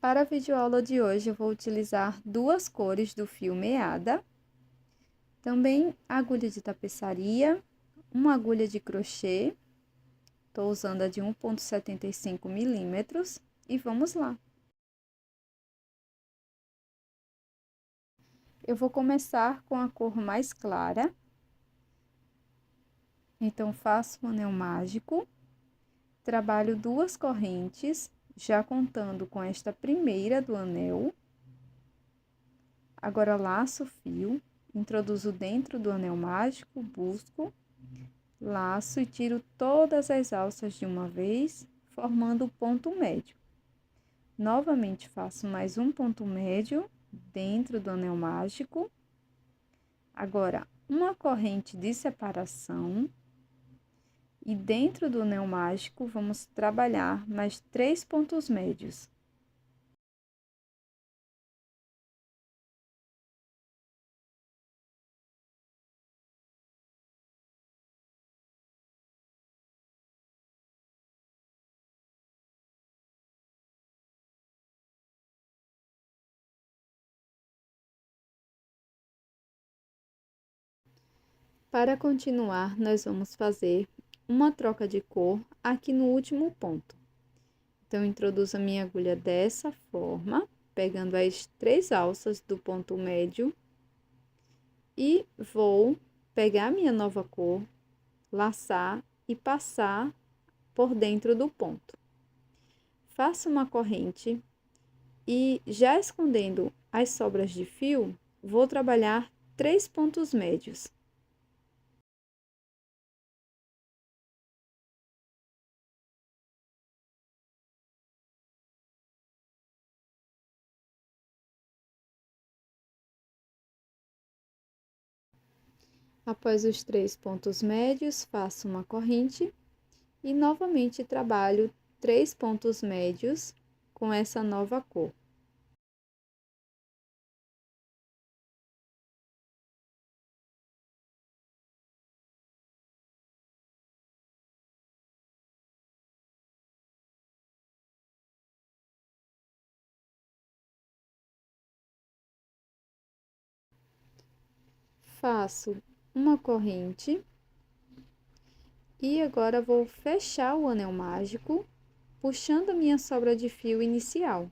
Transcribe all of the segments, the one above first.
Para a videoaula de hoje, eu vou utilizar duas cores do fio meada, também agulha de tapeçaria, uma agulha de crochê, estou usando a de 1,75 milímetros, e vamos lá. Eu vou começar com a cor mais clara, então faço um anel mágico, trabalho duas correntes, já contando com esta primeira do anel. Agora laço o fio, introduzo dentro do anel mágico, busco, laço e tiro todas as alças de uma vez, formando o ponto médio. Novamente faço mais um ponto médio dentro do anel mágico. Agora, uma corrente de separação. E dentro do anel mágico, vamos trabalhar mais 3 pontos médios. Para continuar, nós vamos fazer uma troca de cor aqui no último ponto. Então, introduzo a minha agulha dessa forma, pegando as 3 alças do ponto médio e vou pegar a minha nova cor, laçar e passar por dentro do ponto. Faço uma corrente e, já escondendo as sobras de fio, vou trabalhar 3 pontos médios. Após os 3 pontos médios, faço uma corrente e novamente trabalho 3 pontos médios com essa nova cor. Faço uma corrente e agora vou fechar o anel mágico, puxando a minha sobra de fio inicial.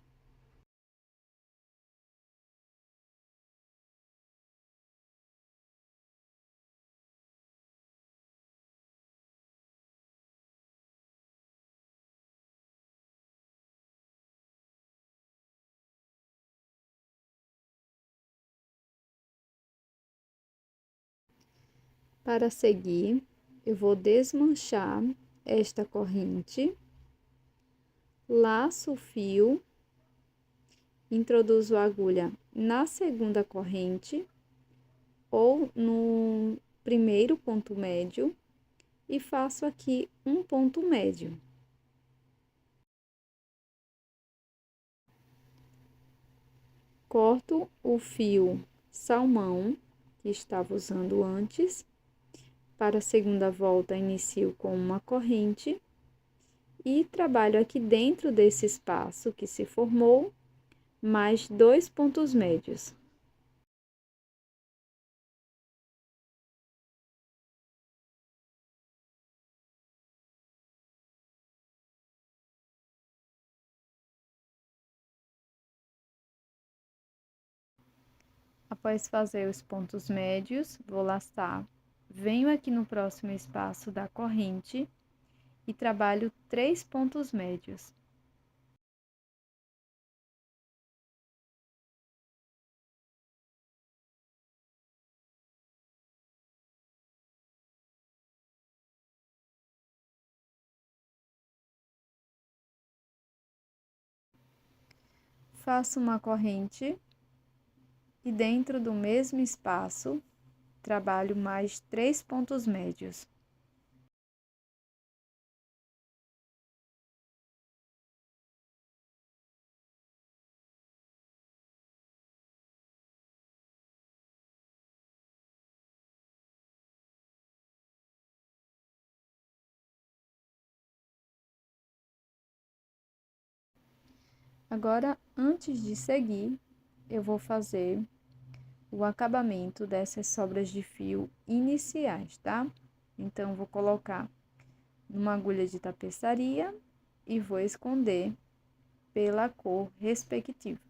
Para seguir, eu vou desmanchar esta corrente, laço o fio, introduzo a agulha na segunda corrente ou no primeiro ponto médio e faço aqui um ponto médio. Corto o fio salmão que estava usando antes. Para a segunda volta, inicio com uma corrente e trabalho aqui dentro desse espaço que se formou, mais 2 pontos médios. Após fazer os pontos médios, vou laçar, venho aqui no próximo espaço da corrente e trabalho 3 pontos médios. Faço uma corrente e dentro do mesmo espaço, trabalho mais 3 pontos médios. Agora, antes de seguir, eu vou fazer o acabamento dessas sobras de fio iniciais, tá? Então, vou colocar numa agulha de tapeçaria e vou esconder pela cor respectiva.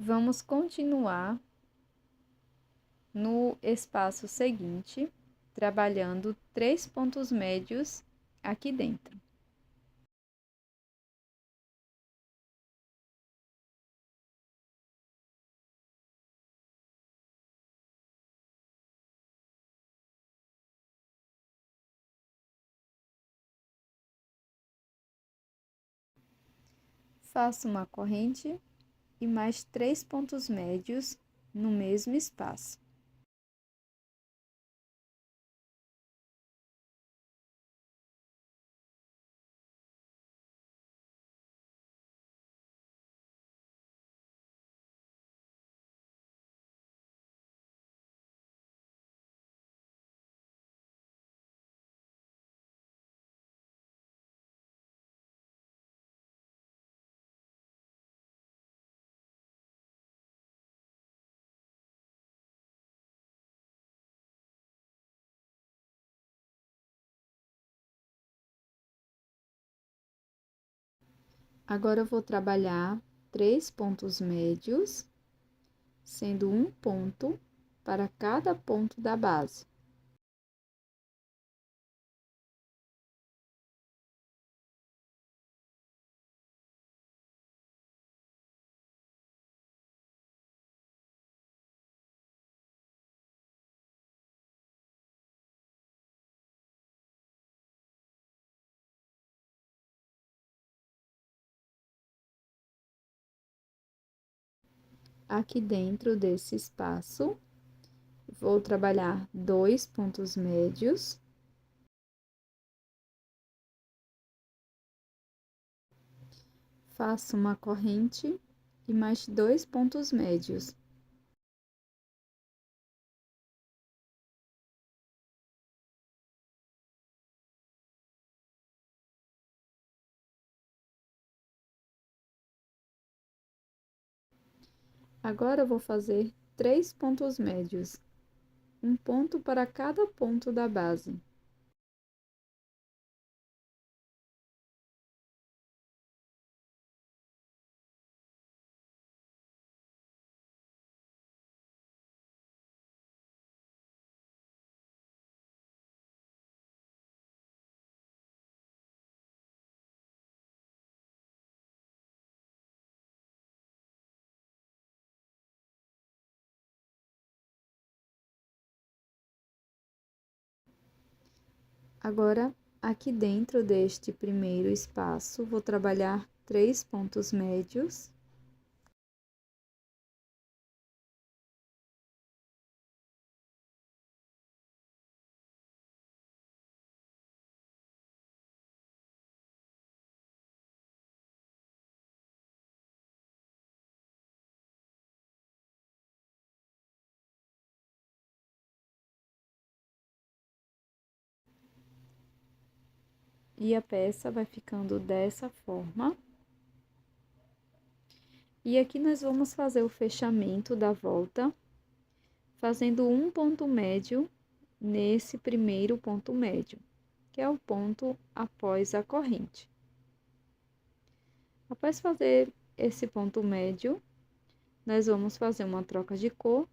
Vamos continuar no espaço seguinte, trabalhando 3 pontos médios aqui dentro. Faço uma corrente e mais 3 pontos médios no mesmo espaço. Agora, eu vou trabalhar 3 pontos médios, sendo um ponto para cada ponto da base. Aqui dentro desse espaço, vou trabalhar 2 pontos médios. Faço uma corrente e mais 2 pontos médios. Agora, eu vou fazer 3 pontos médios, um ponto para cada ponto da base. Agora, aqui dentro deste primeiro espaço, vou trabalhar 3 pontos médios. E a peça vai ficando dessa forma. E aqui nós vamos fazer o fechamento da volta, fazendo um ponto médio nesse primeiro ponto médio, que é o ponto após a corrente. Após fazer esse ponto médio, nós vamos fazer uma troca de cor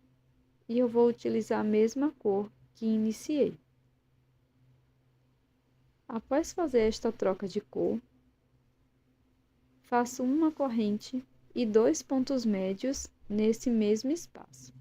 e eu vou utilizar a mesma cor que iniciei. Após fazer esta troca de cor, faço uma corrente e 2 pontos médios nesse mesmo espaço.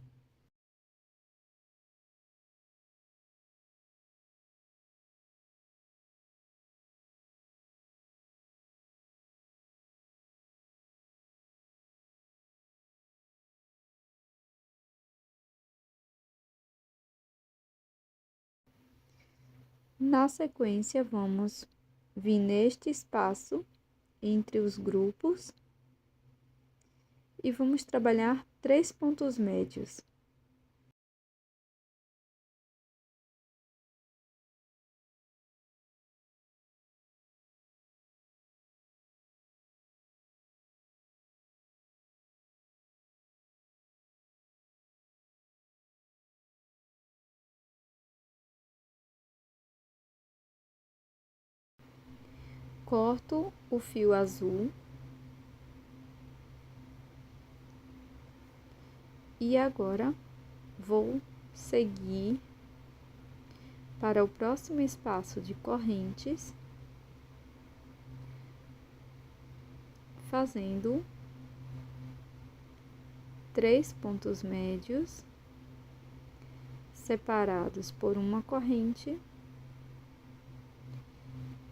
Na sequência, vamos vir neste espaço entre os grupos e vamos trabalhar 3 pontos médios. Corto o fio azul e agora vou seguir para o próximo espaço de correntes, fazendo 3 pontos médios separados por uma corrente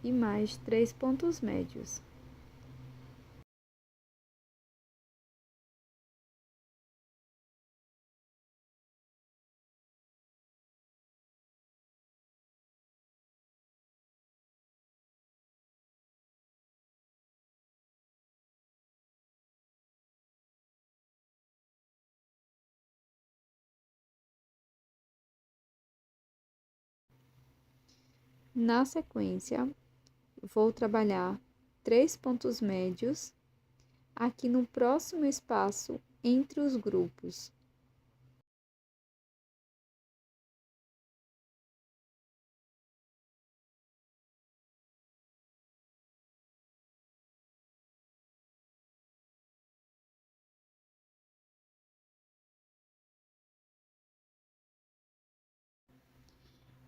e mais 3 pontos médios. Na sequência, vou trabalhar 3 pontos médios aqui no próximo espaço entre os grupos.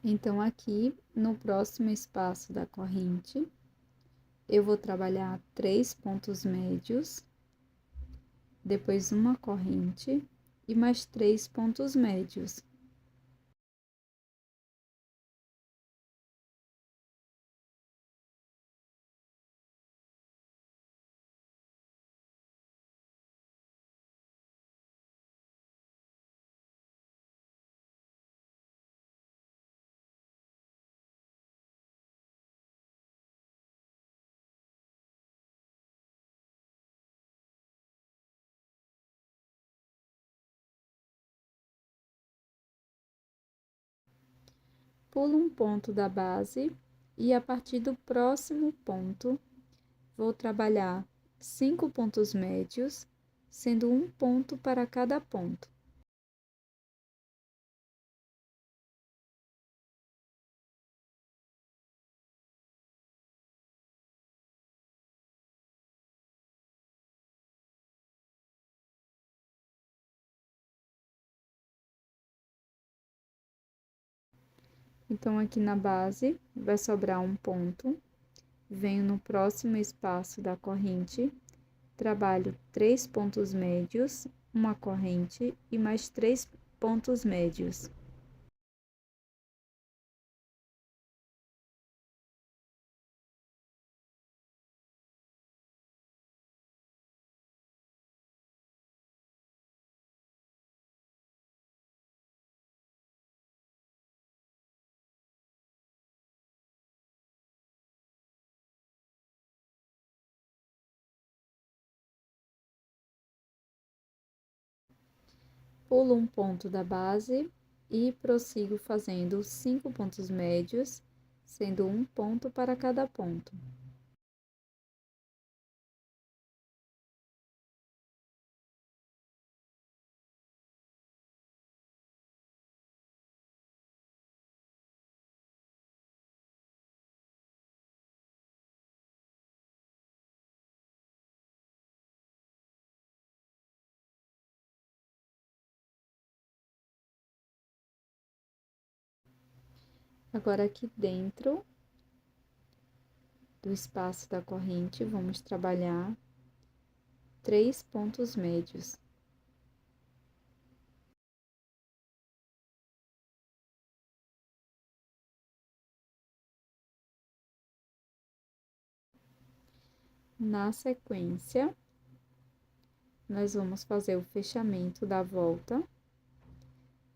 Então, aqui no próximo espaço da corrente, eu vou trabalhar 3 pontos médios, depois uma corrente e mais 3 pontos médios. Pulo um ponto da base e a partir do próximo ponto, vou trabalhar 5 pontos médios, sendo um ponto para cada ponto. Então, aqui na base, vai sobrar um ponto, venho no próximo espaço da corrente, trabalho 3 pontos médios, uma corrente e mais 3 pontos médios. Pulo um ponto da base e prossigo fazendo 5 pontos médios, sendo um ponto para cada ponto. Agora, aqui dentro do espaço da corrente, vamos trabalhar 3 pontos médios. Na sequência, nós vamos fazer o fechamento da volta,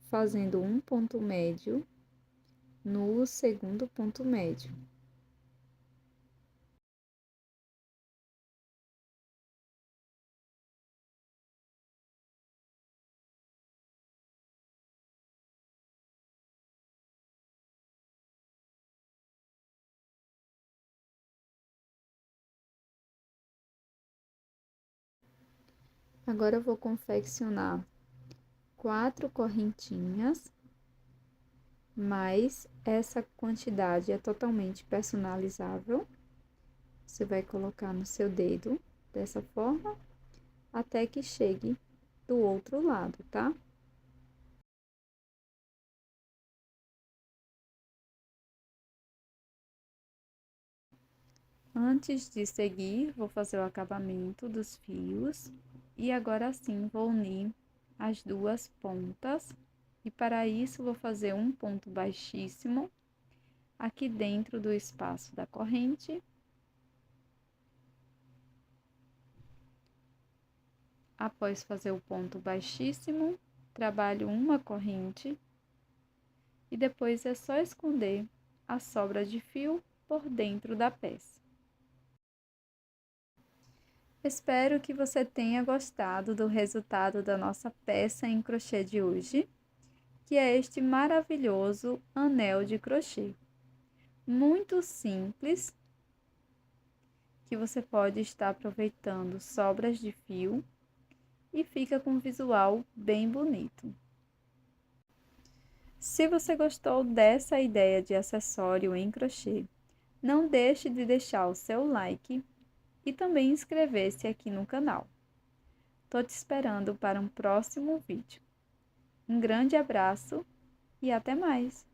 fazendo um ponto médio no segundo ponto médio. Agora eu vou confeccionar 4 correntinhas, mas essa quantidade é totalmente personalizável. Você vai colocar no seu dedo dessa forma até que chegue do outro lado, tá? Antes de seguir, vou fazer o acabamento dos fios e agora sim vou unir as duas pontas. E para isso, vou fazer um ponto baixíssimo aqui dentro do espaço da corrente. Após fazer o ponto baixíssimo, trabalho uma corrente e depois é só esconder a sobra de fio por dentro da peça. Espero que você tenha gostado do resultado da nossa peça em crochê de hoje, que é este maravilhoso anel de crochê. Muito simples, que você pode estar aproveitando sobras de fio e fica com um visual bem bonito. Se você gostou dessa ideia de acessório em crochê, não deixe de deixar o seu like e também inscrever-se aqui no canal. Tô te esperando para um próximo vídeo. Um grande abraço e até mais!